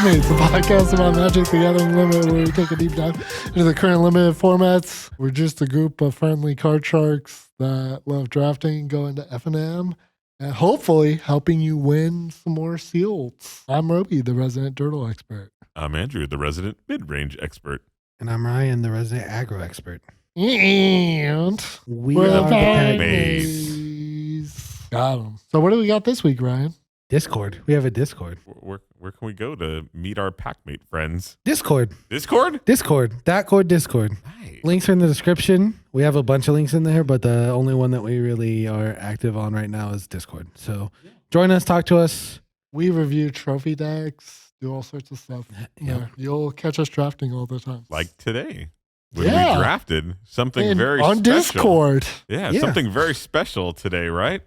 Packmates, the podcast about Magic the Gathering Limited, where we take a deep dive into the current limited formats. We're just a group of friendly card sharks that love drafting, going to F&M, and hopefully helping you win some more seals. I'm Roby, the resident turtle expert. I'm Andrew, the resident mid-range expert. And I'm Ryan, the resident aggro expert. And We're the Packmates. Got them. So what do we got this week, Ryan? Discord. We have a Discord. Where can we go to meet our Packmate friends? Discord. Discord? Discord. Nice. Links are in the description. We have a bunch of links in there, but the only one that we really are active on right now is Discord. So join us, talk to us. We review trophy decks, do all sorts of stuff. Yeah. Yeah, you'll catch us drafting all the time. Like today. When Yeah. we drafted something And very on special. Discord. Yeah, Yeah. something very special today, right?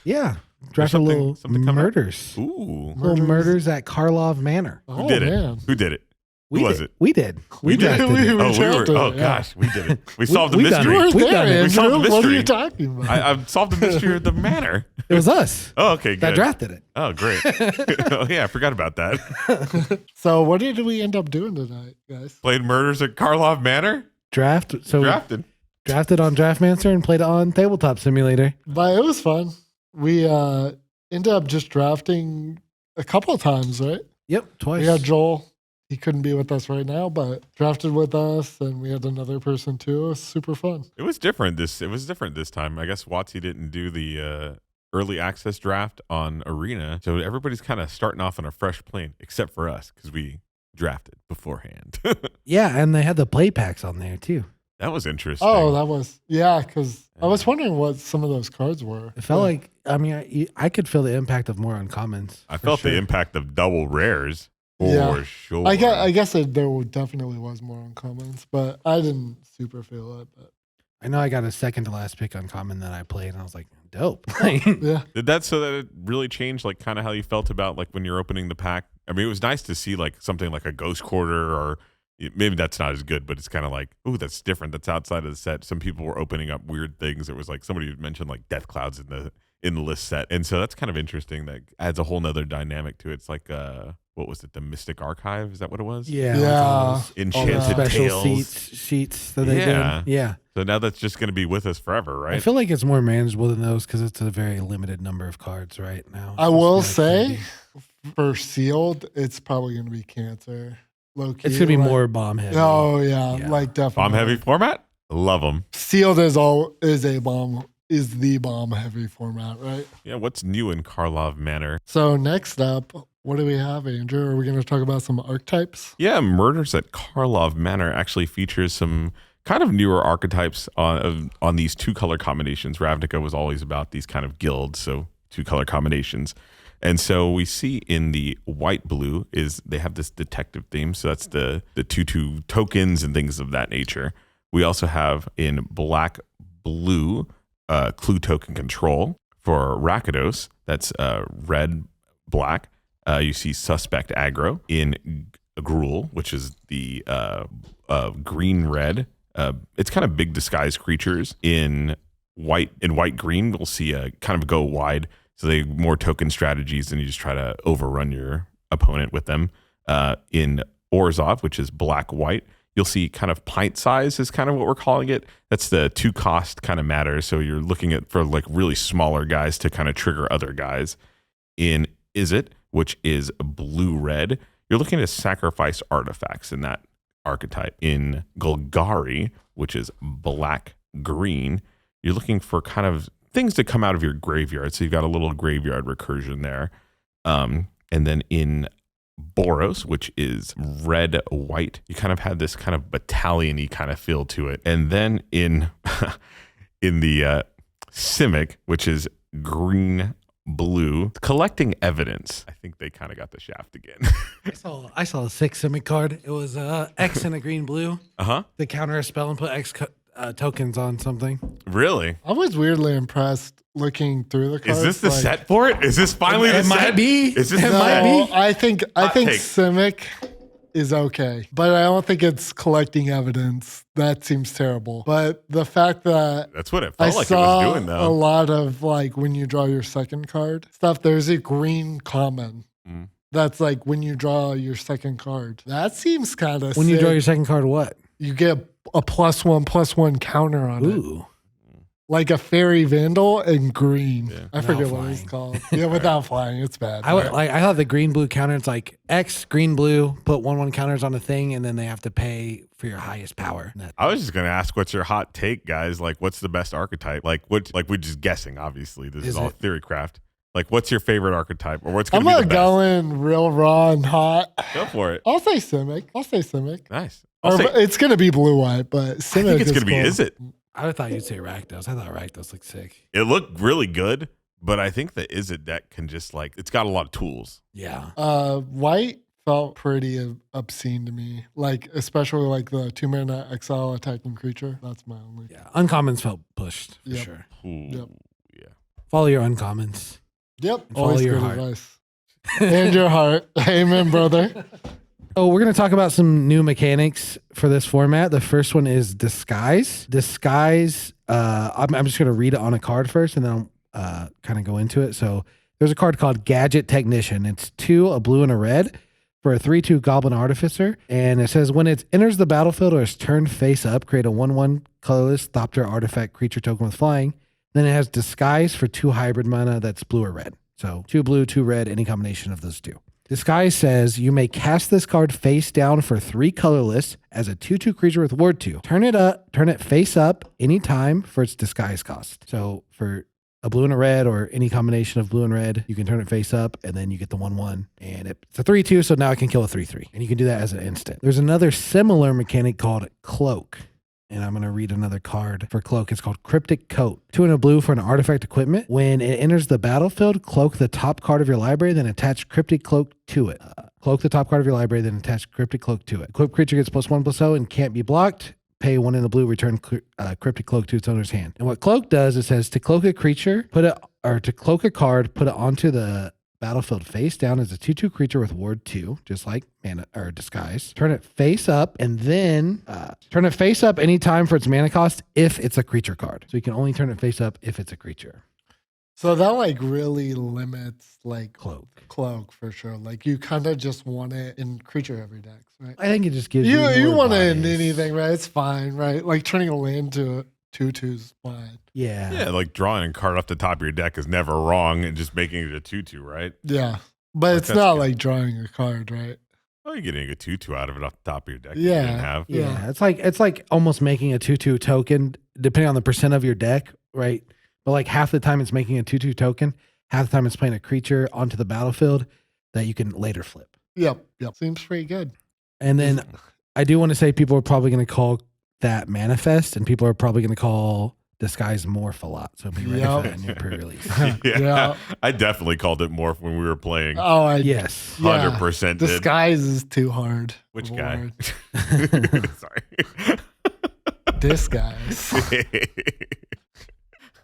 Yeah. Draft a little something coming up? murders. Ooh. Little murders at Karlov Manor. Oh, Who did it? man. Who did it? We Who was did. it? We did. We did. drafted We it. were Oh, drafted oh it, yeah. gosh, we did it. We solved the we done You mystery. weren't We've there, done it. We solved the Andrew. What are you mystery. talking about? I've solved the mystery of the manor. It was us Oh, okay, that good. drafted it. Oh, great. Oh, yeah, I forgot about that. So what did we end up doing tonight, guys? Played Murders at Karlov Manor? So Drafted. drafted on Draftmancer and played on Tabletop Simulator. But it was fun. We ended up just drafting a couple of times, right? Yep, twice. We had Joel. He couldn't be with us right now, but drafted with us, and we had another person too. It was super fun. It was different this time. I guess WotC didn't do the early access draft on Arena. So everybody's kind of starting off on a fresh plane, except for us, because we drafted beforehand. Yeah, and they had the play packs on there too. That was interesting. Oh, that was, yeah, because I was wondering what some of those cards were. It felt like, I mean, I could feel the impact of more uncommons. I for felt sure. the impact of double rares for Yeah. sure. I guess there definitely was more uncommons, but I didn't super feel it. But I know I got a second to last pick uncommon that I played, and I was like, dope. yeah, Did that so that it really changed like kind of how you felt about like when you're opening the pack? I mean, it was nice to see like something like a Ghost Quarter, or maybe that's not as good, but it's kind of like, ooh, that's different. That's outside of the set. Some people were opening up weird things. It was like somebody had mentioned like Death Clouds in the list set. And so that's kind of interesting. That adds a whole nother dynamic to it. It's like what was it? The Mystic Archive? Is that what it was? Yeah. Yeah. all those Enchanted special Tales. sheets that they Yeah. did. Yeah. So now that's just going to be with us forever, right? I feel like it's more manageable than those because it's a very limited number of cards right now. I So will it's kinda say crazy. for sealed, it's probably going to be Cancer. Low key, It's going to be like- more bomb heavy. Oh yeah, Yeah. like definitely. Bomb heavy format? Love them. Sealed is the bomb heavy format, right? Yeah, what's new in Karlov Manor? So next up, what do we have, Andrew? Are we going to talk about some archetypes? Yeah, Murders at Karlov Manor actually features some kind of newer archetypes on these two color combinations. Ravnica was always about these kind of guilds, so two color combinations. And so we see in the white blue is they have this detective theme. So that's the 2/2 tokens and things of that nature. We also have in black blue clue token control for Rakdos. That's red black. You see suspect aggro in Gruul, which is the green red. It's kind of big disguised creatures in white green. We'll see a kind of go wide. So they more token strategies, and you just try to overrun your opponent with them. In Orzhov, which is black-white, you'll see kind of pint size is kind of what we're calling it. That's the 2 cost kind of matter. So you're looking at for like really smaller guys to kind of trigger other guys. In Izzet, which is blue-red, you're looking to sacrifice artifacts in that archetype. In Golgari, which is black-green, you're looking for kind of things to come out of your graveyard. So you've got a little graveyard recursion there. And then in Boros, which is red-white, you kind of had this kind of battalion-y kind of feel to it. And then in the Simic, which is green-blue, collecting evidence. I think they kind of got the shaft again. I saw a 6 Simic card. It was X and a green blue. Uh-huh. To counter a spell and put X tokens on something. Really? I was weirdly impressed looking through the cards. Is this the set for it? Is this finally the It set? might be. Is this It the might set? be. I think take. Simic is okay, but I don't think it's collecting evidence. That seems terrible. But the fact that That's what it I felt like it saw was doing, a though. lot of like when you draw your second card stuff, there's a green common That's like when you draw your second card. That seems kind of When you draw your second card, what? you get a +1/+1 counter on it. Ooh. Like a fairy vandal in green. Yeah. I forget what Without it's flying. called. Yeah, without flying. It's bad. I thought the green blue counter, it's like X green blue, put 1/1 counters on the thing, and then they have to pay for your highest power. I was just gonna ask, what's your hot take, guys? Like, what's the best archetype? Like, what? Like, we're just guessing. Obviously, this is all theory craft. Like, what's your favorite archetype, or what's I'm gonna be gonna the best? go in real raw and hot. Go for it. I'll say Simic. Nice. It's gonna be blue white, but Simic I think it's is gonna be. cool. Is it? I thought you'd say Rakdos. I thought Rakdos looked sick. It looked really good, but I think the Is It deck can just like it's got a lot of tools. Yeah. White felt pretty obscene to me. Like especially like the 2-mana exile attacking creature. That's my only. Yeah. Uncommons felt pushed for Yep. sure. Ooh, Yep. yeah. Follow your uncommons. Yep. Follow Always your good heart. advice. And your heart. Amen, brother. So we're going to talk about some new mechanics for this format. The first one is Disguise. Disguise, I'm just going to read it on a card first, and then I'll kind of go into it. So there's a card called Gadget Technician. It's 2, a blue and a red for a 3/2 Goblin Artificer. And it says when it enters the battlefield or is turned face up, create a 1/1 colorless Thopter artifact creature token with flying. Then it has Disguise for 2 hybrid mana that's blue or red. So 2 blue, 2 red, any combination of those two. Disguise says you may cast this card face down for 3 colorless as a 2/2 creature with ward 2. Turn it face up anytime for its disguise cost. So for a blue and a red or any combination of blue and red, you can turn it face up and then you get the 1/1. And it's a 3/2, so now it can kill a 3/3. And you can do that as an instant. There's another similar mechanic called Cloak. And I'm going to read another card for Cloak. It's called Cryptic Coat. 2 and a blue for an artifact equipment. When it enters the battlefield, cloak the top card of your library, then attach Cryptic Cloak to it. Cloak the top card of your library, then attach Cryptic Cloak to it. Equipped creature gets +1/+0 and can't be blocked. Pay 1 in the blue, return Cryptic Cloak to its owner's hand. And what Cloak does, it says to cloak a creature, to cloak a card, put it onto the battlefield face down as a 2/2 creature with ward 2, just like mana or Disguise. Turn it face up and then turn it face up anytime for its mana cost if it's a creature card. So you can only turn it face up if it's a creature. So that like really limits like Cloak. for sure. Like you kind of just want it in creature heavy decks, right? I think it just gives you You more want it in bias. anything, right? It's fine, right? Like turning a land to a 2/2's fine. Yeah. Yeah, like drawing a card off the top of your deck is never wrong, and just making it a 2/2, right? Yeah. But Like, it's that's not good. like drawing a card, right? Oh, you're getting a 2/2 out of it off the top of your deck. Yeah. You didn't have. Yeah, it's like almost making a 2/2 token, depending on the percent of your deck, right? But like half the time it's making a 2/2 token, half the time it's playing a creature onto the battlefield that you can later flip. Yep. Seems pretty good. And then I do want to say people are probably going to call that Manifest, and people are probably going to call Disguise Morph a lot. So be ready for that in your pre-release. Yeah. I definitely called it Morph when we were playing. Oh, Yes. 100% did. Disguise is too hard. Which of a guy? word. Sorry. Disguise.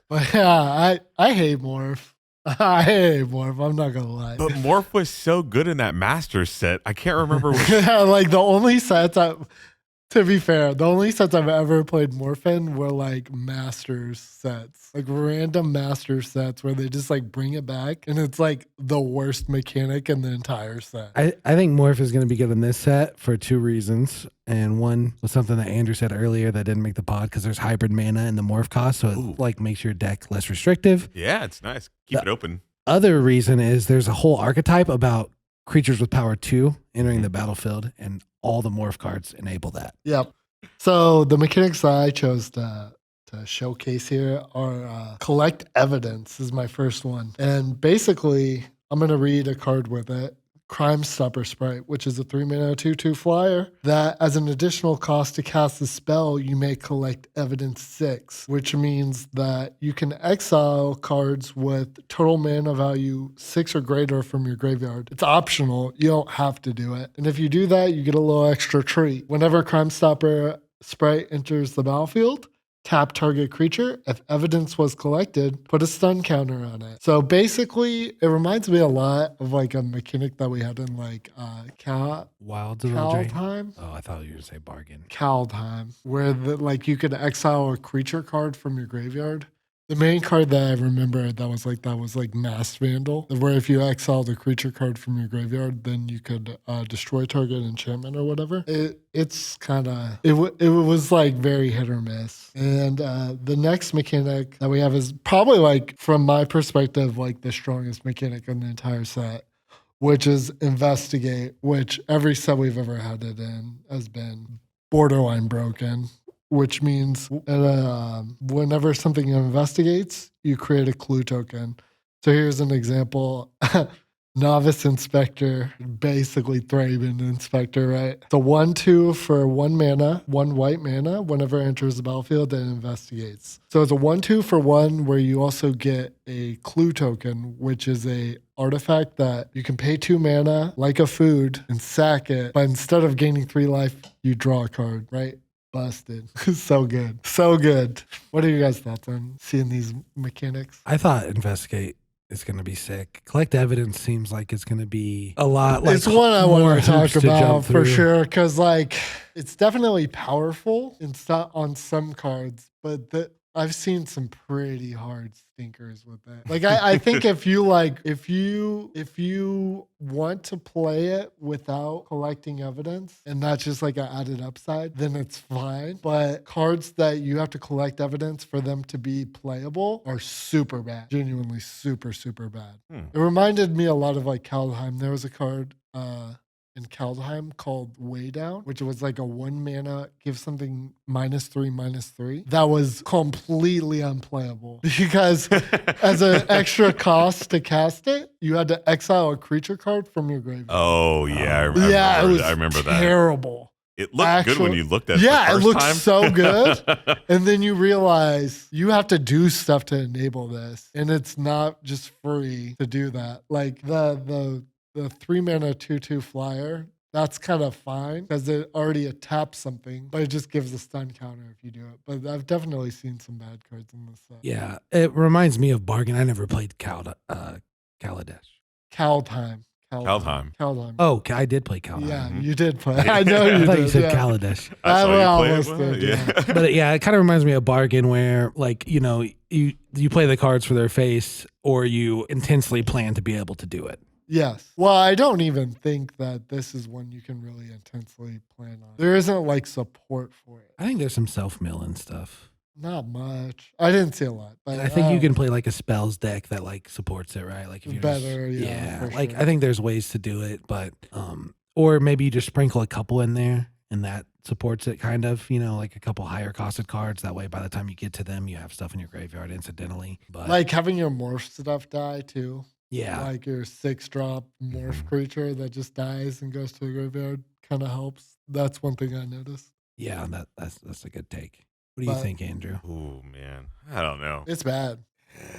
But yeah, I hate Morph. I hate Morph. I'm not gonna lie. But Morph was so good in that Master set. I can't remember which. Yeah, like the only sets to be fair, the only sets I've ever played Morph in were like Masters sets, like random Master sets where they just like bring it back, and it's like the worst mechanic in the entire set. I think Morph is going to be good in this set for 2 reasons. And one was something that Andrew said earlier that didn't make the pod because there's hybrid mana in the Morph cost. So it like makes your deck less restrictive. Yeah, it's nice. Keep it open. Other reason is there's a whole archetype about creatures with power 2 entering the battlefield, and all the Morph cards enable that. Yep. So the mechanics that I chose to showcase here are collect evidence is my first one. And basically, I'm going to read a card with it. Crime Stopper Sprite, which is a 3-mana 2/2 flyer that as an additional cost to cast the spell, you may collect evidence 6, which means that you can exile cards with total mana value 6 or greater from your graveyard. It's optional. You don't have to do it. And if you do that, you get a little extra treat. Whenever Crime Stopper Sprite enters the battlefield, tap target creature. If evidence was collected, put a stun counter on it. So basically, it reminds me a lot of like a mechanic that we had in like Wilds of Eldritch. Time. Oh, I thought you were going to say Bargain. Cal Time, where like you could exile a creature card from your graveyard. The main card that I remember that was like Masked Vandal, where if you exiled a creature card from your graveyard, then you could destroy target enchantment or whatever. It's kind of it was like very hit or miss. And the next mechanic that we have is probably like, from my perspective, like the strongest mechanic in the entire set, which is Investigate, which every set we've ever had it in has been borderline broken, which means whenever something investigates, you create a clue token. So here's an example. Novice Inspector, basically Thraben Inspector, right? It's a 1/2 for 1 mana, 1 white mana. Whenever it enters the battlefield, it investigates. So it's a 1/2 for 1 where you also get a clue token, which is a artifact that you can pay 2 mana like a food and sack it. But instead of gaining 3 life, you draw a card, right? Busted. So good. So good. What are your guys' thoughts on seeing these mechanics? I thought Investigate is going to be sick. Collect Evidence seems like it's going to be a lot. Like, it's one I want to talk about jump for through. sure, because like it's definitely powerful on some cards, but I've seen some pretty hard stinkers with that. Like I think if you want to play it without collecting evidence and not just like an added upside, then it's fine. But cards that you have to collect evidence for them to be playable are super bad. Genuinely super, super bad. It reminded me a lot of like Kaldheim. There was a card in Kaldheim called Way Down, which was like a 1 mana, give something -3/-3. That was completely unplayable because as an extra cost to cast it, you had to exile a creature card from your graveyard. Oh yeah, I remember that. Terrible. It looked good when you looked at it. Yeah, the it first looked time. so good. And then you realize you have to do stuff to enable this. And it's not just free to do that. Like the 3 mana 2/2 flyer, that's kind of fine because it already taps something, but it just gives a stun counter if you do it. But I've definitely seen some bad cards in this set. Yeah, it reminds me of Bargain. I never played Kaladesh. Kaldheim. Kaldheim. Oh, I did play Kaldheim. Yeah, you did play. I know you I thought did. you said yeah. Kaladesh. I saw I you almost play it. did, yeah. But yeah, it kind of reminds me of Bargain, where like you play the cards for their face, or you intensely plan to be able to do it. Yes. Well, I don't even think that this is one you can really intensely plan on. There isn't like support for it. I think there's some self-mill and stuff. Not much. I didn't see a lot. But And I think you can play like a spells deck that like supports it, right? Like if you're better, yeah, for like sure. I think there's ways to do it, but or maybe you just sprinkle a couple in there and that supports it kind of, like a couple higher costed cards. That way by the time you get to them, you have stuff in your graveyard incidentally. But like having your morph stuff die too. yeah. Like your 6-drop morph creature that just dies and goes to the graveyard kind of helps. That's one thing I noticed. Yeah, that's a good take. What do you think, Andrew? Oh man, I don't know. It's bad.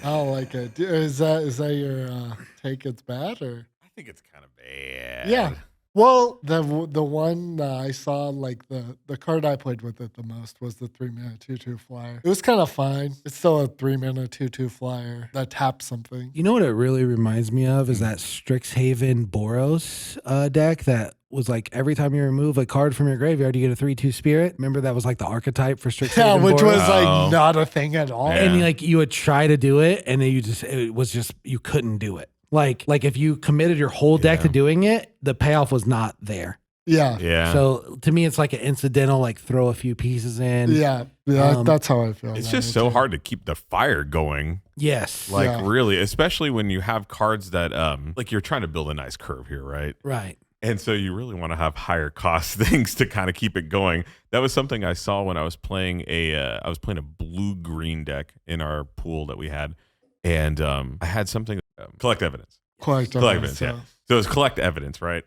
I don't like it. Is that your take? It's bad, or? I think it's kind of bad. Yeah. Well, the one I saw, like the card I played with it the most was the 3 mana 2/2 flyer. It was kind of fine. It's still a 3 mana 2/2 flyer that taps something. You know what it really reminds me of is that Strixhaven Boros deck that was like every time you remove a card from your graveyard, you get a 3/2 spirit. Remember that was like the archetype for Strixhaven Yeah, which Boros? was like not a thing at all. Yeah. And you would try to do it, and then you couldn't do it. Like if you committed your whole deck to doing it, the payoff was not there. Yeah. Yeah. So to me, it's like an incidental, like throw a few pieces in. Yeah. That's how I feel. It's about just it, so too. hard to keep the fire going. Yes. Like Yeah. really, especially when you have cards that like you're trying to build a nice curve here, right? Right. And so you really want to have higher cost things to kind of keep it going. That was something I saw when I was playing a blue-green deck in our pool that we had, and I had something collect evidence. Collect Evidence, yeah. So it was collect evidence, right?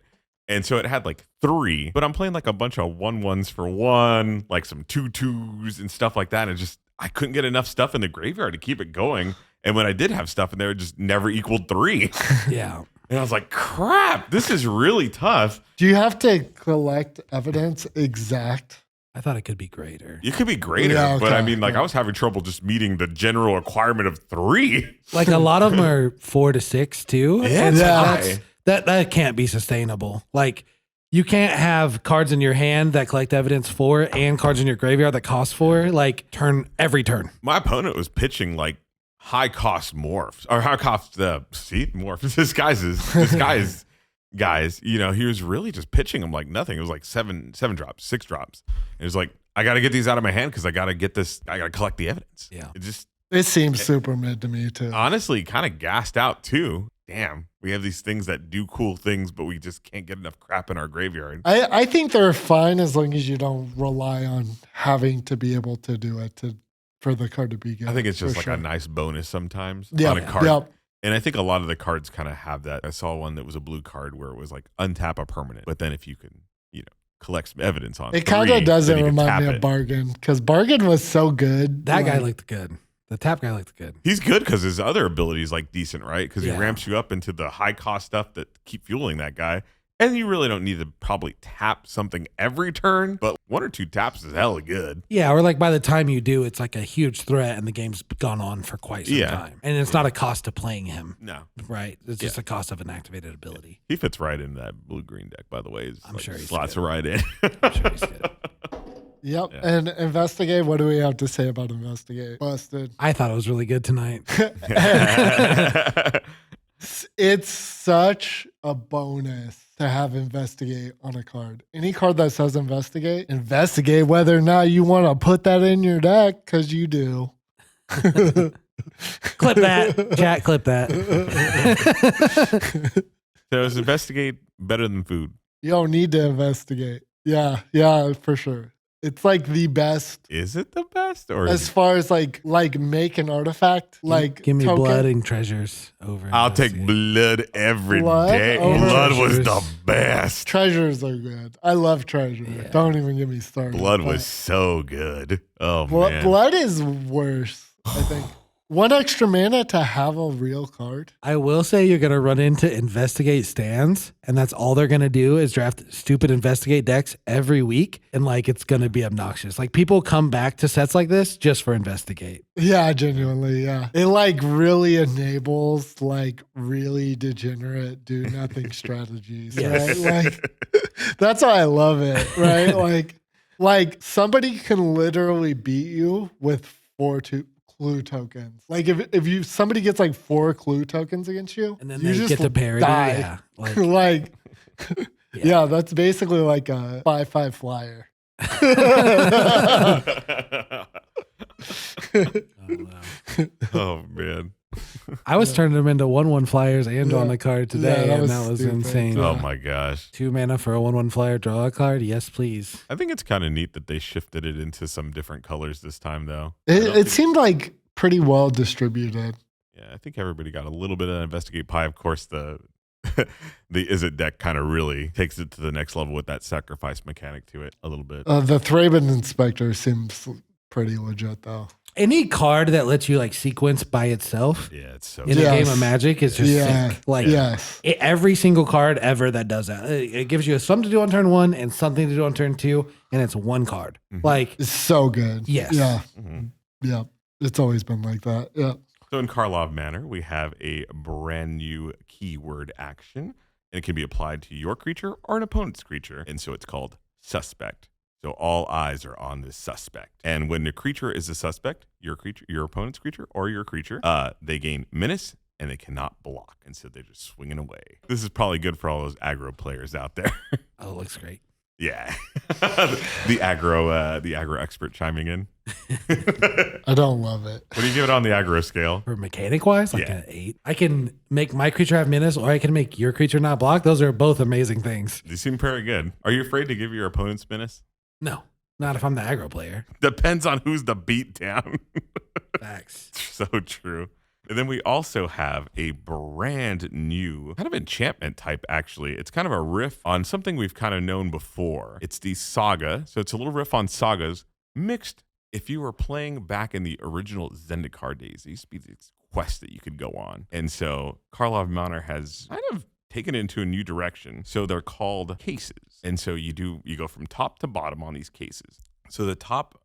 And so it had like 3, but I'm playing like a bunch of 1/1s for 1, like some 2/2s and stuff like that. And I couldn't get enough stuff in the graveyard to keep it going. And when I did have stuff in there, it just never equaled 3. Yeah. And I was like, crap, this is really tough. Do you have to collect evidence exact? I thought it could be greater. It could be greater, Yeah, but I okay, mean, like yeah. I was having trouble just meeting the general requirement of 3. Like a lot of them are 4 to 6 too. Yeah, And it's that's- high. that can't be sustainable. Like you can't have cards in your hand that collect evidence 4 and cards in your graveyard that cost 4. Like every turn. My opponent was pitching like high cost morphs or high cost morphs disguise guys. You know, he was really just pitching them like nothing. It was like seven drops, 6 drops. It was like, I got to get these out of my hand because I got to get this. I got to collect the evidence. Yeah. It seems super mid to me too. Honestly, kind of gassed out too. Damn, we have these things that do cool things, but we just can't get enough crap in our graveyard. I think they're fine as long as you don't rely on having to be able to do it for the card to be good. I think it's just for like sure. a nice bonus sometimes Yeah, on a card. yeah. And I think a lot of the cards kind of have that. I saw one that was a blue card where it was like untap a permanent, but then if you can, collect some evidence on It kind 3, of doesn't then you can remind tap me it. of Bargain because Bargain was so good. That guy Like, looked good. The tap guy looked good. He's good because his other ability is like decent, right? Because he Yeah. ramps you up into the high cost stuff that keep fueling that guy. And you really don't need to probably tap something every turn, but 1 or 2 taps is hella good. Yeah, or like by the time you do, it's like a huge threat and the game's gone on for quite some time. And it's not a cost of playing him, No, right? It's just a cost of an activated ability. he fits right in that blue-green deck, by the way. I'm sure he's slots good. right in. I'm sure he's good. Yep. Yeah. And Investigate, what do we have to say about Investigate? Busted. I thought it was really good tonight. It's such a bonus to have Investigate on a card. Any card that says investigate whether or not you want to put that in your deck, because you do. Clip that. Chat, clip that. So is investigate better than food? You don't need to investigate. Yeah, for sure. It's like the best Is it the best? Or as far as like make an artifact. Like Give me token. blood and treasures over. I'll take investigate. blood every Blood day. over Blood was treasures. the best. Treasures are good. I love treasure. Yeah. Don't even get me started. Blood But was so good. Oh man. blood is worse, I think. 1 extra mana to have a real card. I will say you're going to run into investigate stands, and that's all they're going to do is draft stupid investigate decks every week, and like it's going to be obnoxious. Like people come back to sets like this just for investigate. Yeah, genuinely, yeah. It like really enables like really degenerate do nothing strategies, Yes. right? Like that's why I love it, right? like somebody can literally beat you with 4 clue tokens. Like if somebody gets like 4 clue tokens against you, And then you they just get to parry. die. Yeah. Like, Like yeah, that's basically like a 5/5 flyer. oh, wow. Oh man. I was turning them into 1/1 flyers and drawing a card today, Yeah, and that was stupid. insane. Oh my gosh. 2 mana for a 1/1 flyer, draw a card. Yes, please. I think it's kind of neat that they shifted it into some different colors this time, though. I don't It think- seemed like pretty well distributed. Yeah, I think everybody got a little bit of investigate pie. Of course, the Is It deck kind of really takes it to the next level with that sacrifice mechanic to it a little bit. The Thraben Inspector seems pretty legit though. Any card that lets you like sequence by itself Yeah, it's so in Yes. a game of Magic is just Yeah. sick. Like Yes. every single card ever that does that. It gives you something to do on turn 1 and something to do on turn 2, and it's 1 card. Like, It's so good. Yes. Yeah. Mhm. Yeah. It's always been like that. Yeah. So in Karlov Manor, we have a brand new keyword action, and it can be applied to your creature or an opponent's creature. And so it's called Suspect. So all eyes are on this suspect. And when the creature is a suspect, your opponent's creature, or your creature, they gain menace and they cannot block. And so they're just swinging away. This is probably good for all those aggro players out there. oh, it looks great. Yeah. the aggro expert chiming in. I don't love it. What do you give it on the aggro scale? For mechanic wise, like Yeah. an 8. I can make my creature have menace, or I can make your creature not block. Those are both amazing things. They seem very good. Are you afraid to give your opponent's menace? No, not if I'm the aggro player. Depends on who's the beat down. Facts. So true. And then we also have a brand new kind of enchantment type, actually. It's kind of a riff on something we've kind of known before. It's the saga. So it's a little riff on sagas mixed. If you were playing back in the original Zendikar days, there used to be these quests that you could go on. And so Karlov Manor has kind of taken it into a new direction. So they're called cases. And so you go from top to bottom on these cases. So the top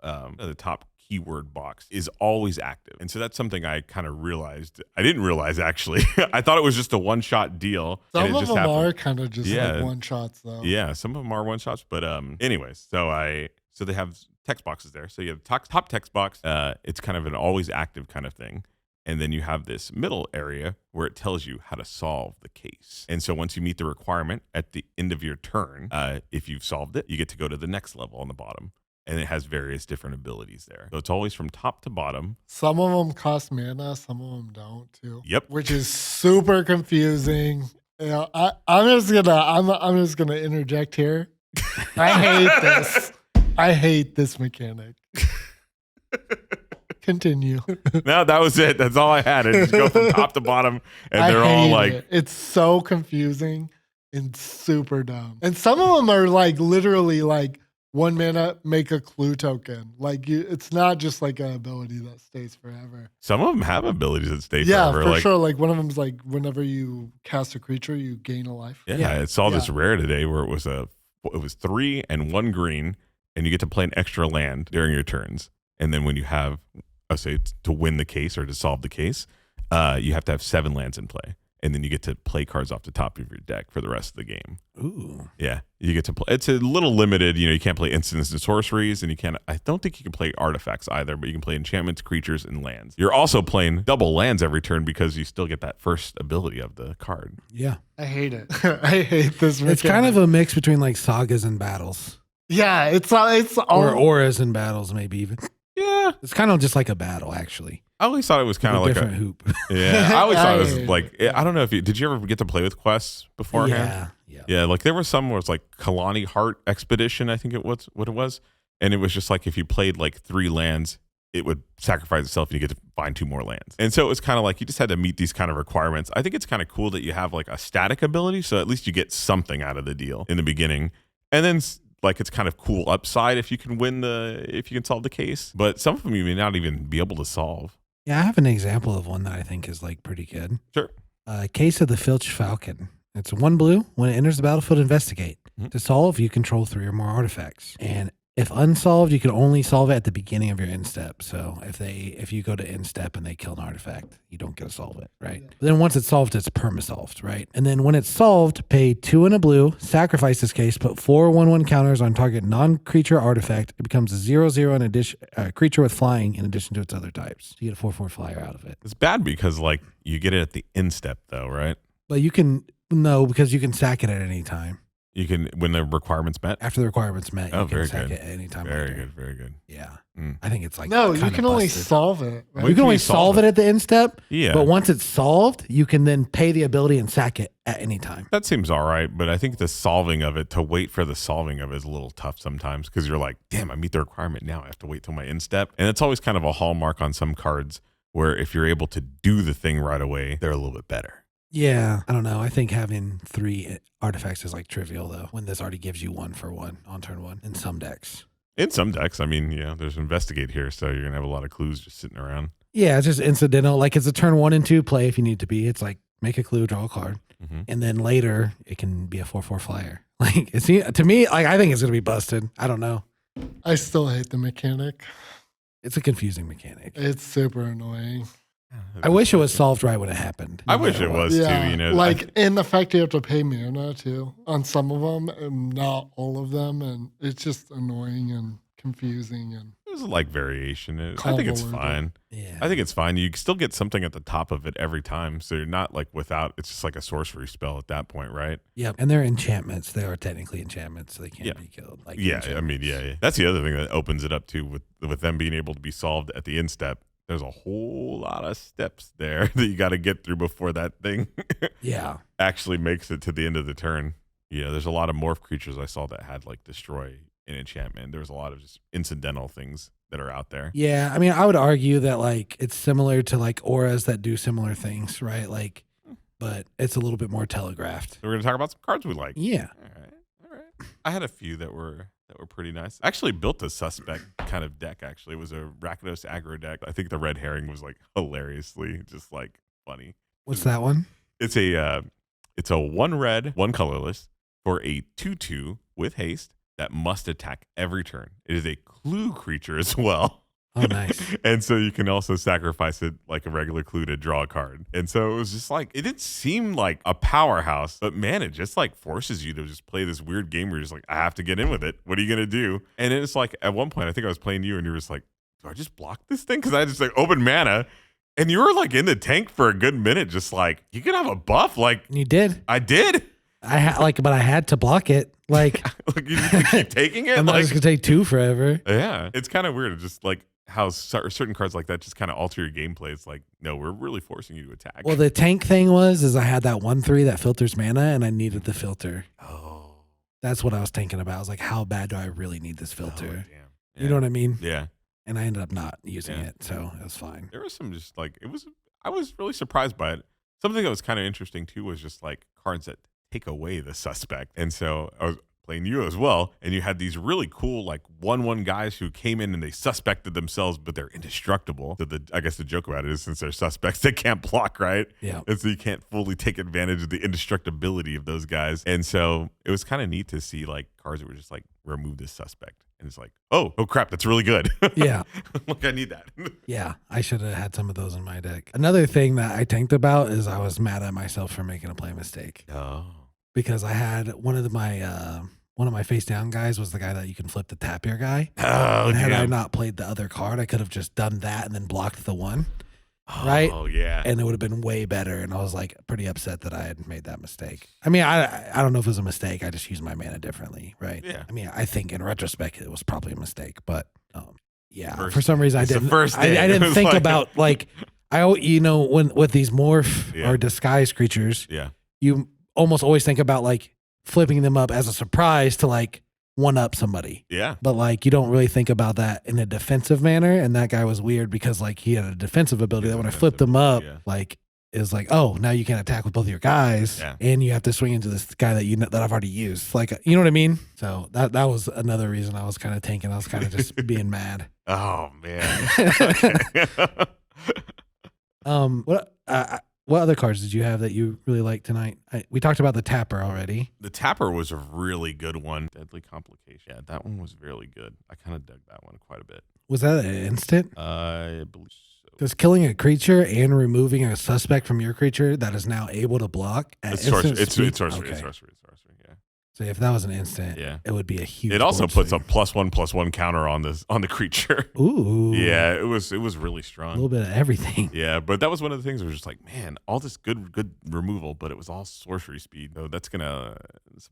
keyword box is always active. And so that's something I kind of realized. I didn't realize actually. I thought it was just a one-shot deal. and Some it of just them happened. are kind of just Yeah. like one shots though. Yeah, some of them are one-shots, but anyways, so they have text boxes there. So you have top text box. It's kind of an always active kind of thing. And then you have this middle area where it tells you how to solve the case. And so once you meet the requirement at the end of your turn, if you've solved it, you get to go to the next level on the bottom. And it has various different abilities there. So it's always from top to bottom. Some of them cost mana, some of them don't too. Yep. Which is super confusing. You know, I'm just gonna interject here. I hate this. I hate this mechanic. Continue. No, that was it. That's all I had. It just go from top to bottom, and they're all like, it's so confusing and super dumb. And some of them are like literally like 1 mana, make a clue token. Like it's not just like an ability that stays forever. some of them have abilities that stay Yeah, forever. for Like, sure. Like one of them's like whenever you cast a creature, you gain a life. I saw this rare today where it was 3 and 1 green, and you get to play an extra land during your turns. And then when you have, say, to win the case or to solve the case, you have to have 7 lands in play. And then you get to play cards off the top of your deck for the rest of the game. Ooh. Yeah, you get to play. It's a little limited. You know, you can't play instants and sorceries, and I don't think you can play artifacts either, but you can play enchantments, creatures, and lands. You're also playing double lands every turn because you still get that first ability of the card. Yeah. I hate it. I hate this mechanic. It's kind of a mix between like sagas and battles. Yeah, it's all Or auras and battles, maybe even. Yeah, It's kind of just like a battle, actually. I always thought it was kind of like different hoop. Yeah, I always thought it was I- like, I don't know if did you ever get to play with quests beforehand? Yeah. Yeah, like there was some where it's like Kalani Heart Expedition, I think it was what it was. And it was just like if you played like 3 lands, it would sacrifice itself and you get to find 2 more lands. And so it was kind of like you just had to meet these kind of requirements. I think it's kind of cool that you have like a static ability, so at least you get something out of the deal in the beginning. And then like it's kind of cool upside if you can if you can solve the case. But some of them you may not even be able to solve. Yeah, I have an example of one that I think is like pretty good. Sure. Case of the Filch Falcon. It's 1 blue. When it enters the battlefield, investigate. Mhm. To solve, you control 3 or more artifacts. And if unsolved, you can only solve it at the beginning of your end step. So if you go to end step and they kill an artifact, you don't get to solve it, right? Yeah. But then once it's solved, it's perma-solved, right? And then when it's solved, pay 2 and a blue, sacrifice this case, put 4 1/1 counters on target non-creature artifact. It becomes a 0/0 in addition, creature with flying in addition to its other types. You get a 4/4 flyer out of it. It's bad because like you get it at the end step though, right? But because you can sack it at any time. You can when the requirements met. After the requirements met, Oh, you can very sack good. it at any time. Very later. good, very good. Yeah. Mm. I think it's like No, you kinda can only busted. solve it. Right? You can only solve it at the end step, Yeah, but once it's solved, you can then pay the ability and sack it at any time. that seems all right. But I think the solving of it, to wait for the solving of it is a little tough sometimes because you're like, damn, I meet the requirement now. I have to wait till my end step. And it's always kind of a hallmark on some cards where if you're able to do the thing right away, they're a little bit better. Yeah, I don't know. I think having 3 artifacts is like trivial though, when this already gives you 1 for 1 on turn 1 in some decks. In some decks, I mean, yeah, there's investigate here, so you're gonna have a lot of clues just sitting around. Yeah, it's just incidental. Like it's a turn 1 and 2 play if you need to be. It's like make a clue, draw a card, Mhm. and then later it can be a 4/4 flyer. Like to me, like I think it's gonna be busted. I don't know. I still hate the mechanic. It's a confusing mechanic. It's super annoying. I wish it was solved right when it happened. I no wish matter it what. was too. You know, like in effect, you have to pay mana too on some of them, and not all of them, and it's just annoying and confusing. And there's like variation. I think it's Convoluted. fine. Yeah. I think it's fine. You still get something at the top of it every time, so you're not like without. It's just like a sorcery spell at that point, right? Yep. And they're enchantments. They are technically enchantments, so they can't Yeah. be killed. Like Yeah, I mean, yeah. That's the other thing that opens it up too, with them being able to be solved at the end step. There's a whole lot of steps there that you got to get through before that thing Yeah. actually makes it to the end of the turn. You know, there's a lot of morph creatures I saw that had like destroy and enchantment. There's a lot of just incidental things that are out there. Yeah. I mean, I would argue that like it's similar to like auras that do similar things, right? Like, but it's a little bit more telegraphed. So we're gonna talk about some cards we like. Yeah. All right. I had a few that were pretty nice. I actually built a suspect kind of deck. Actually, it was a Rakdos aggro deck. I think the red herring was like hilariously just like funny. What's that one? It's a 1 red, 1 colorless for a 2/2 with haste that must attack every turn. It is a clue creature as well. Oh, nice. And so you can also sacrifice it like a regular clue to draw a card. And so it was just like, it didn't seem like a powerhouse, but man, it just like forces you to just play this weird game where you're just like, I have to get in with it. What are you going to do? And it's like, at one point, I think I was playing you and you were just like, do I just block this thing? Because I just like open mana And you were like in the tank for a good minute, just like, you can have a buff. Like, You did. I did. But I had to block it. Like, Like, you just keep taking it. I'm not Like, just gonna take 2 forever. yeah. It's kind of weird. Just like how certain cards like that just kind of alter your gameplay. It's like, no, we're really forcing you to attack. Well, the tank thing is I had that 1/3 that filters mana, and I needed the filter. oh. That's what I was thinking about. I was like, how bad do I really need this filter? Oh, damn. Yeah. You know what I mean? Yeah. And I ended up not using Yeah. it, so it was fine. There was some just like, I was really surprised by it. Something that was kind of interesting too was just like cards that take away the suspect. And so I was playing you as well, and you had these really cool like 1/1 guys who came in and they suspected themselves, but they're indestructible. So I guess the joke about it is, since they're suspects, they can't block, right? Yeah. And so you can't fully take advantage of the indestructibility of those guys. And so it was kind of neat to see like cards that were just like, remove this suspect. And it's like, oh crap, that's really good. Yeah. Like, I need that. Yeah. I should have had some of those in my deck. Another thing that I tanked about is I was mad at myself for making a play mistake. Oh. Because I had one of my face down guys was the guy that you can flip the tapir guy. Oh, And had I damn. not played the other card, I could have just done that and then blocked the one. Right? Oh, yeah. And it would have been way better. And I was like pretty upset that I had made that mistake. I mean, I don't know if it was a mistake. I just used my mana differently, right? Yeah. I mean, I think in retrospect it was probably a mistake, but yeah, First for some reason It's the I first day. It didn't was think like- about like when with these morph Yeah. or disguise creatures, Yeah. you almost always think about like flipping them up as a surprise to like one up somebody. Yeah. But like you don't really think about that in a defensive manner. And that guy was weird because like he had a defensive ability He had that when I defensive flipped him up, ability, like is like, oh, now you can't attack with both your guys, Yeah. and you have to swing into this guy that I've already used. Like, you know what I mean? So that was another reason I was kind of tanking. I was kind of just being mad. Oh, man. Okay. What other cards did you have that you really liked tonight? We talked about the Tapper already. The Tapper was a really good one. Deadly Complication. Yeah, that one was really good. I kind of dug that one quite a bit. Was that an instant? I believe so. Does killing a creature and removing a suspect from your creature that is now able to block at It's sorcery. instant It's speed? sorcery. Okay. It's sorcery. It's sorcery. Yeah. So if that was an instant, Yeah. it would be a huge. It also board puts a save. +1/+1 counter on the creature. Ooh. Yeah, it was really A strong. little bit of everything. Yeah, but that was one of the things where it was just like, man, all this good removal, but it was all sorcery speed. So that's something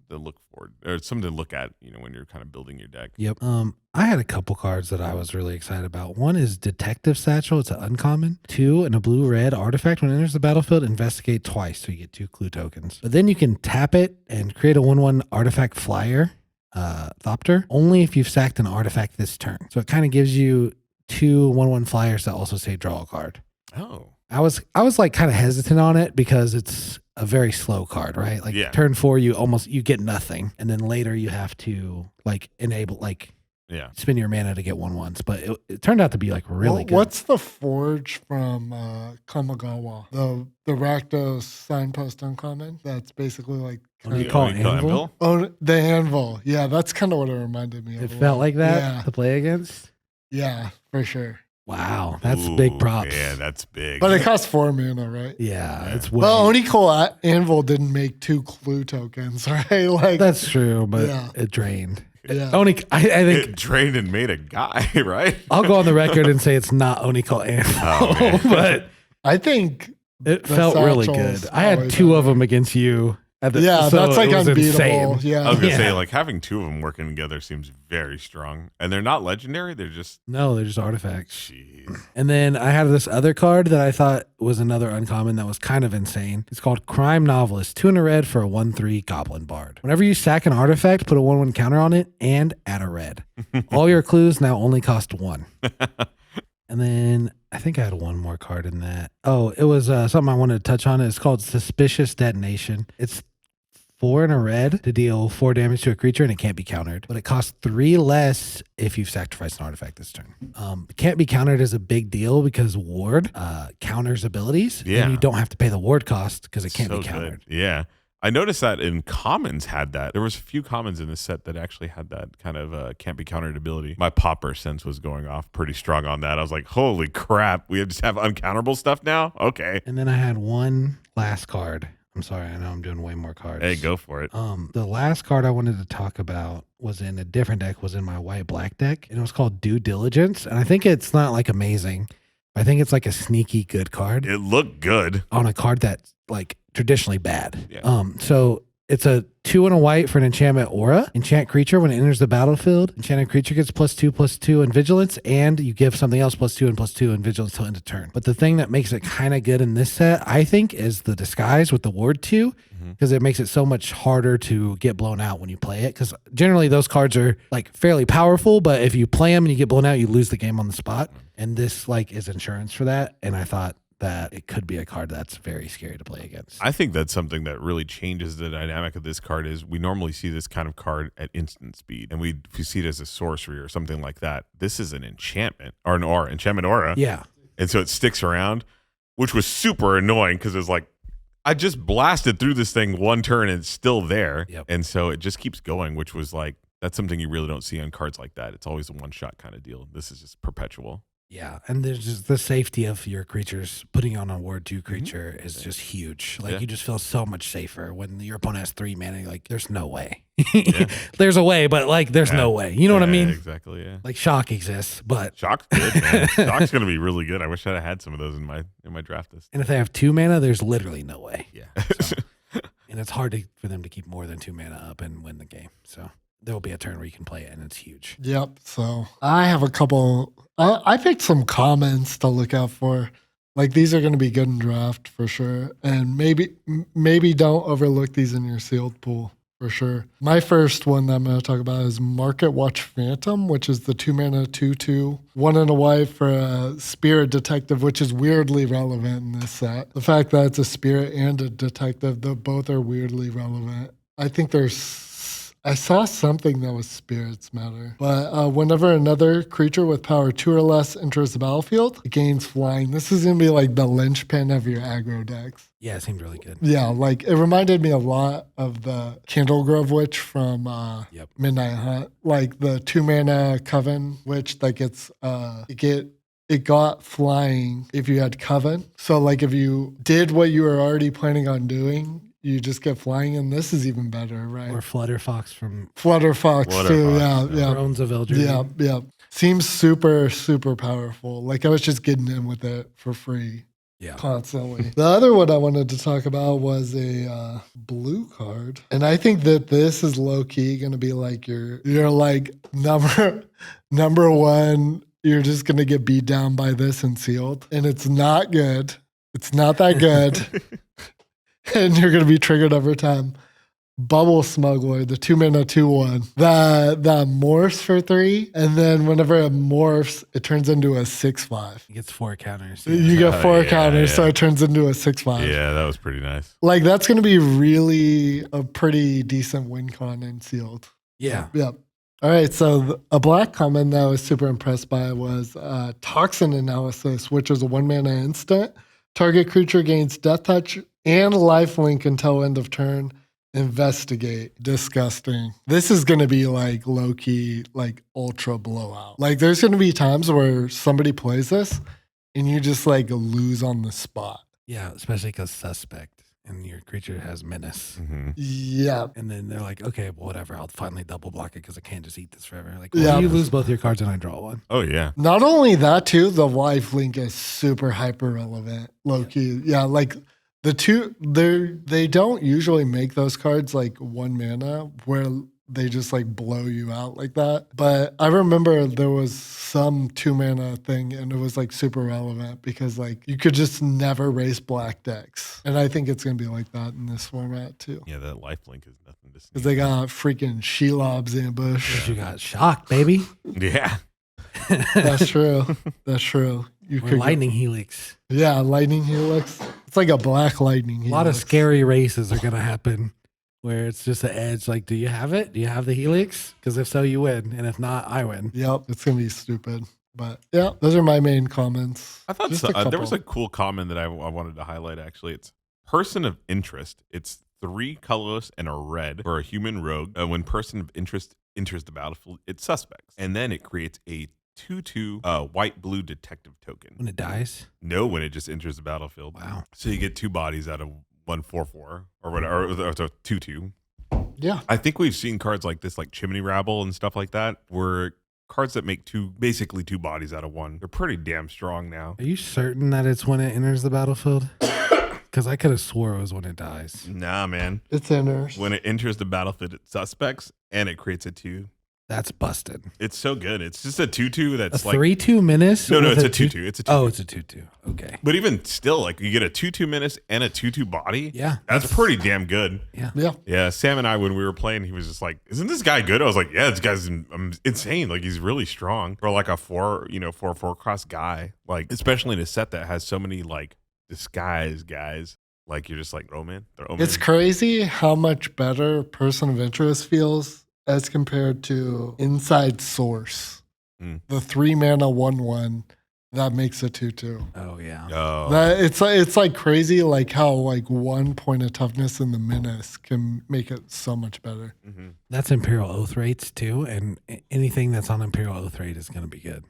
to look forward, or something to look at, when you're kind of building your deck. Yep. I had a couple cards that I was really excited about. One is Detective Satchel. It's an uncommon. 2, and a blue-red artifact. When it enters the battlefield, investigate twice, so you get 2 clue tokens. But then you can tap it and create a 1/1 artifact flyer, Thopter, only if you've sacked an artifact this turn. So it kind of gives you 2 1/1 flyers that also say draw a card. Oh, I was like kind of hesitant on it because it's a very slow card, right? Like Yeah. turn 4, you get nothing, and then later you have to like enable yeah. spin your mana to get 1/1s. But it turned out to be like really good. What's the forge from Kamigawa? The Rakdos signpost uncommon? That's basically like What do you call it, anvil? Oh, the anvil. Yeah, that's kind of what it reminded me of. It a felt lot. like that Yeah, to play against. yeah, for sure. Wow, that's Ooh, big props. Yeah, that's big. But it costs 4 mana, right? Yeah, Yeah. it's way. Well, Onikol Anvil didn't make 2 clue tokens, right? Like, That's true, but Yeah. it drained. yeah. I think it drained and made a guy, right? I'll go on the record and say it's not Onikol Anvil, Oh, man. but I think, it The felt really satchel's good. I had always 2 on of them against you. yeah, so that's like it was unbeatable. insane. Yeah. I was gonna Yeah. say, like, having 2 of them working together seems very strong, and they're not legendary. They're just, No, they're just artifacts. jeez. And then I had this other card that I thought was another uncommon that was kind of insane. It's called Crime Novelist. 2 in a red for a 1/3 Goblin Bard. Whenever you sack an artifact, put a 1/1 counter on it and add a red. All your clues now only cost 1. And then I think I had one more card in that. Oh, it was something I wanted to touch on. It's called Suspicious Detonation. It's 4 in a red to deal 4 damage to a creature, and it can't be countered. But it costs 3 less if you've sacrificed an artifact this turn. Can't be countered is a big deal because ward counters abilities. Yeah. And you don't have to pay the ward cost because it can't So be countered. good. Yeah. I noticed that in commons had that. There was a few commons in this set that actually had that kind of can't be countered ability. My popper sense was going off pretty strong on that. I was like, holy crap, we just have uncounterable stuff now? Okay. And then I had one last card. I'm sorry, I know I'm doing way more cards. Hey, go for it. The last card I wanted to talk about was in a different deck, was in my white black deck, and it was called Due Diligence. And I think it's not like amazing, I think it's like a sneaky good card It looked good. on a card that's like traditionally bad. Yeah. So it's a 2 and a white for an enchantment aura. Enchant creature when it enters the battlefield. Enchanted creature gets +2/+2 in vigilance, and you give something else +2 and +2 in vigilance till end of turn. But the thing that makes it kind of good in this set, I think, is the disguise with the ward 2, because it makes it so much harder to get blown out when you play it. Because generally those cards are like fairly powerful, but if you play them and you get blown out, you lose the game on the spot. And this like is insurance for that. And I thought that it could be a card that's very scary to play against. I think that's something that really changes the dynamic of this card. Is we normally see this kind of card at instant speed, and we see it as a sorcery or something like that. This is an enchantment or an aura, enchantment aura. Yeah. And so it sticks around, which was super annoying because it's like, I just blasted through this thing one turn and it's still there. Yep. And so it just keeps going, which was like, that's something you really don't see on cards like that. It's always a one-shot kind of deal. This is just perpetual. Yeah, and there's just the safety of your creatures. Putting on a ward 2 creature is just huge. Like you just feel so much safer when your opponent has 3 mana. Like there's no way. There's a way, but like there's no way. You know what I mean? Exactly. Yeah. Like shock exists, but Shock's good, man. Shock's gonna be really good. I wish I had some of those in my draft list. and if they have 2 mana, there's literally no way. Yeah. And it's hard for them to keep more than 2 mana up and win the game. So there will be a turn where you can play it, and it's huge. Yep. So I have a couple. I picked some comments to look out for. Like these are going to be good in draft for sure, and maybe don't overlook these in your sealed pool for sure. My first one that I'm going to talk about is Market Watch Phantom, which is the 2 mana 2/2, 1 and a white for a spirit detective, which is weirdly relevant in this set. The fact that it's a spirit and a detective, both are weirdly relevant. I think I saw something that was spirits matter. But whenever another creature with power 2 or less enters the battlefield, it gains flying. This is going to be like the linchpin of your aggro decks. Yeah, it seemed really good. Yeah, like it reminded me a lot of the Candlegrove Witch from Midnight Hunt. Like the 2 mana Coven Witch that gets, it got flying if you had Coven. So like if you did what you were already planning on doing, you just get flying, and this is even better, right? Or Flutterfox from Flutterfox too. Yeah. Thrones of Eldritch. Yeah. Seems super, super powerful. Like I was just getting in with it for free. Yeah. Constantly. The other one I wanted to talk about was a blue card. And I think that this is low key going to be like your like number one. You're just going to get beat down by this and sealed. And it's not good. It's not that good. And you're going to be triggered every time. Bubble Smuggler, the 2 mana 2/1. That morphs for 3. And then whenever it morphs, it turns into a 6/5. It gets 4 counters. You get 4 counters, so it turns into a 6/5. Yeah, that was pretty nice. Like that's going to be really a pretty decent win con in sealed. Yeah. Yep. All right. So a black comment that I was super impressed by was Toxin Analysis, which is a 1 mana instant. Target creature gains Death Touch and lifelink until end of turn. Investigate. Disgusting. This is going to be like low key, like ultra blowout. Like there's going to be times where somebody plays this and you just like lose on the spot. Yeah, especially because suspect and your creature has menace. Mm-hmm. Yeah. And then they're like, okay, well, whatever. I'll finally double block it because I can't just eat this forever. Like, well, you lose both your cards and I draw one. Oh, yeah. Not only that, too, the life link is super hyper relevant. Low key. Yeah. Like the two, they don't usually make those cards like 1 mana where they just like blow you out like that. But I remember there was some 2 mana thing and it was like super relevant because like you could just never race black decks. And I think it's going to be like that in this format too. Yeah, that lifelink is nothing to see. Because they got freaking Shelob's ambush. You got shocked, baby. Yeah. That's true. That's true. You Or lightning helix. Yeah, lightning helix. It's like a black lightning helix. A lot of scary races are going to happen where it's just an edge. Like, do you have it? Do you have the helix? Because if so, you win. And if not, I win. Yep, it's going to be stupid. But yeah, those are my main comments. I thought so, there was a cool comment that I wanted to highlight, actually. It's person of interest. It's 3 colorless and a red for a human rogue. When person of interest enters the battlefield, it's suspects. And then it creates a 2/2 white-blue detective token. When it dies? No, when it just enters the battlefield. Wow. So you get 2 bodies out of 1/4/4 or whatever, or 2/2. Yeah. I think we've seen cards like this, like Chimney Rabble and stuff like that, where cards that make basically two bodies out of one. They're pretty damn strong now. Are you certain that it's when it enters the battlefield? Because I could have swore it was when it dies. Nah, man. It's enters. When it enters the battlefield, it suspects and it creates a 2. That's busted. It's so good. It's just a 2/2 that's A like 3/2 menace? no, with it's a 2/2. It's a 2/2. Oh, it's a 2/2. Okay. But even still, like you get a 2/2 menace and a 2/2 body. Yeah. That's pretty damn good. Yeah. Yeah. Yeah, Sam and I, when we were playing, he was just like, "Isn't this guy good?" I was like, "Yeah, this guy's insane. Like he's really strong for like a 4 cross guy. Like especially in a set that has so many like disguise guys. Like you're just like, oh man, throw 'em It's in." crazy how much better Person of Interest feels as compared to Inside Source. Mm. The 3-mana 1/1 that makes a 2/2. Oh, yeah. Oh, That it's like crazy, like how like 1 point of toughness in the menace can make it so much better. mhm. That's Imperial Oath rates too. And anything that's on Imperial Oath rate is going to be good.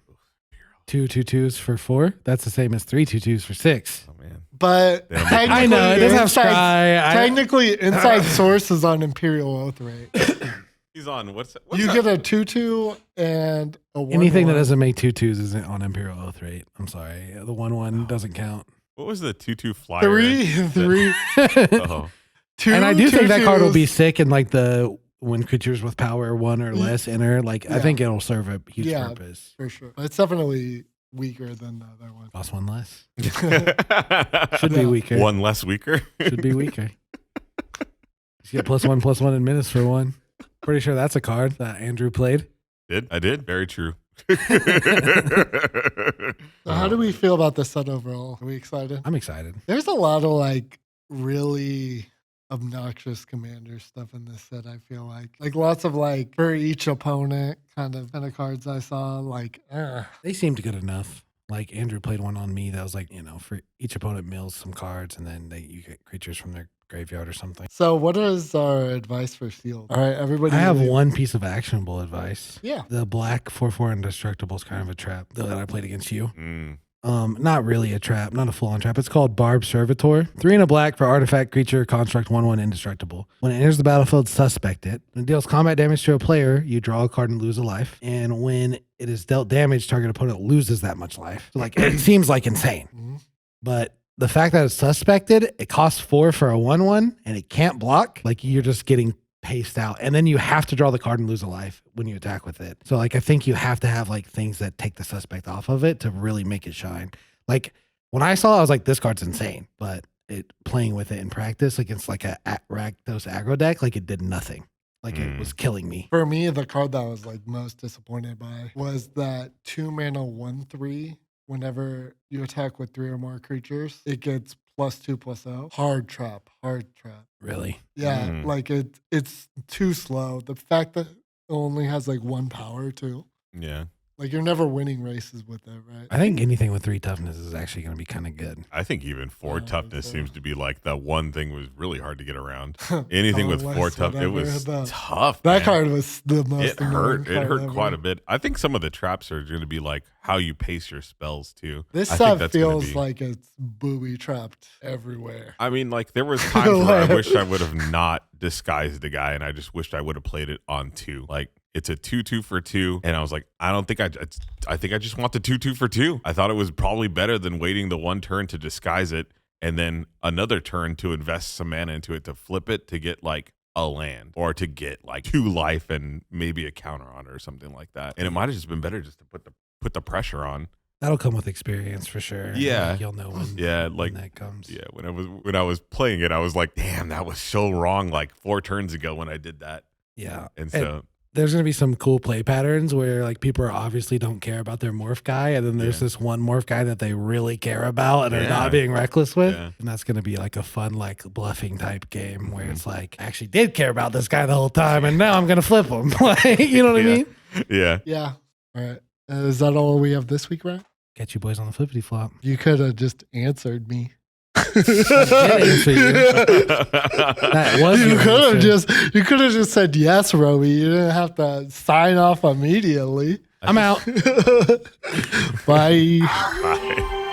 2 2/2s for 4. That's the same as 3 2/2s for 6. Oh man, But Damn. technically, I know. It doesn't have Inside- scry. Technically, Inside Source is on Imperial Oath rate. he's on what's You that? get a 2/2 and a 1/1. Anything that doesn't make 2/2s isn't on Imperial Oath rate. I'm sorry. The 1/1 doesn't count. What was the 2/2 flyer? 3. Oh, Two And I do think that card will be 2/2s. sick in like the when creatures with power 1 or less enter. Like I Yeah. think it'll serve a huge Yeah. purpose. For sure. But it's definitely weaker than the other one. Cost 1 less. should Should be Yeah. weaker. one less weaker. Should be weaker. You get +1/+1 in minutes for 1. Pretty sure that's a card that Andrew played. I did. Very true. So how do we feel about this set overall? Are we excited? I'm excited. There's a lot of like really obnoxious commander stuff in this set, I feel like lots of like for each opponent kind of cards I saw, like They seemed good enough. Like Andrew played one on me that was like, for each opponent mills some cards and then you get creatures from their graveyard or something. So what is our advice for sealed? All right, everybody. I have leave. one piece of actionable advice. Yeah. The black 4/4 indestructible is kind of a trap that I played against you. Mm. Not really a trap, not a full-on trap. It's called Barb Servitor. 3 and a black for artifact, creature, construct, 1/1 indestructible. When it enters the battlefield, suspect it. When it deals combat damage to a player, you draw a card and lose a life. And when it is dealt damage, target opponent loses that much life. So like it seems like insane. Mhm. But the fact that it's suspected, it costs 4 for a 1/1 and it can't block. Like you're just getting paced out. And then you have to draw the card and lose a life when you attack with it. So like I think you have to have like things that take the suspect off of it to really make it shine. Like when I saw it, I was like, this card's insane. But it playing with it in practice against like a Rakdos aggro deck, like it did nothing. Like it was killing me. For me, the card that I was like most disappointed by was that 2-mana 1/3. Whenever you attack with 3 or more creatures, it gets +2/+0. Hard trap. Really. Yeah, like it's too slow. The fact that it only has like 1 power too. Yeah. Like you're never winning races with it, right? I think anything with 3 toughness is actually going to be kind of good. I think even 4 Oh, toughness so- seems to be like the one thing was really hard to get around. Anything with Unless 4 tough, it whatever was the- tough. That man. card was the most. It annoying hurt. It card hurt ever. quite a bit. I think some of the traps are going to be like how you pace your spells too. This I think set that's gonna feels be- like it's booby trapped everywhere. I mean, like there was times where I wish I would have not disguised the guy, and I just wished I would have played it on 2. Like it's a 2/2 for 2, and I was like, I don't think I think I just want the 2/2 for 2. I thought it was probably better than waiting the 1 turn to disguise it, and then another turn to invest some mana into it to flip it to get like a land or to get like 2 life and maybe a counter on it or something like that. And it might have just been better just to put the pressure on. That'll come with experience for sure. Yeah. Like, you'll know when, Yeah, when like that comes. yeah, when I was playing it, I was like, damn, that was so wrong like 4 turns ago when I did that. Yeah. And so There's going to be some cool play patterns where like people are obviously don't care about their morph guy. And then there's Yeah. this one morph guy that they really care about and are Yeah. not being reckless with. Yeah. And that's going to be like a fun, like bluffing type game where it's like, I actually did care about this guy the whole time. And now I'm going to flip him. Like, you know what I Yeah. mean? yeah. Yeah. All right. Is that all we have this week, Ryan? Get you boys on the flippity flop. You could have just answered me. answer you. That was You your answer. could have just said yes, Roby. You didn't have to sign off immediately. I'm out. Bye. Bye.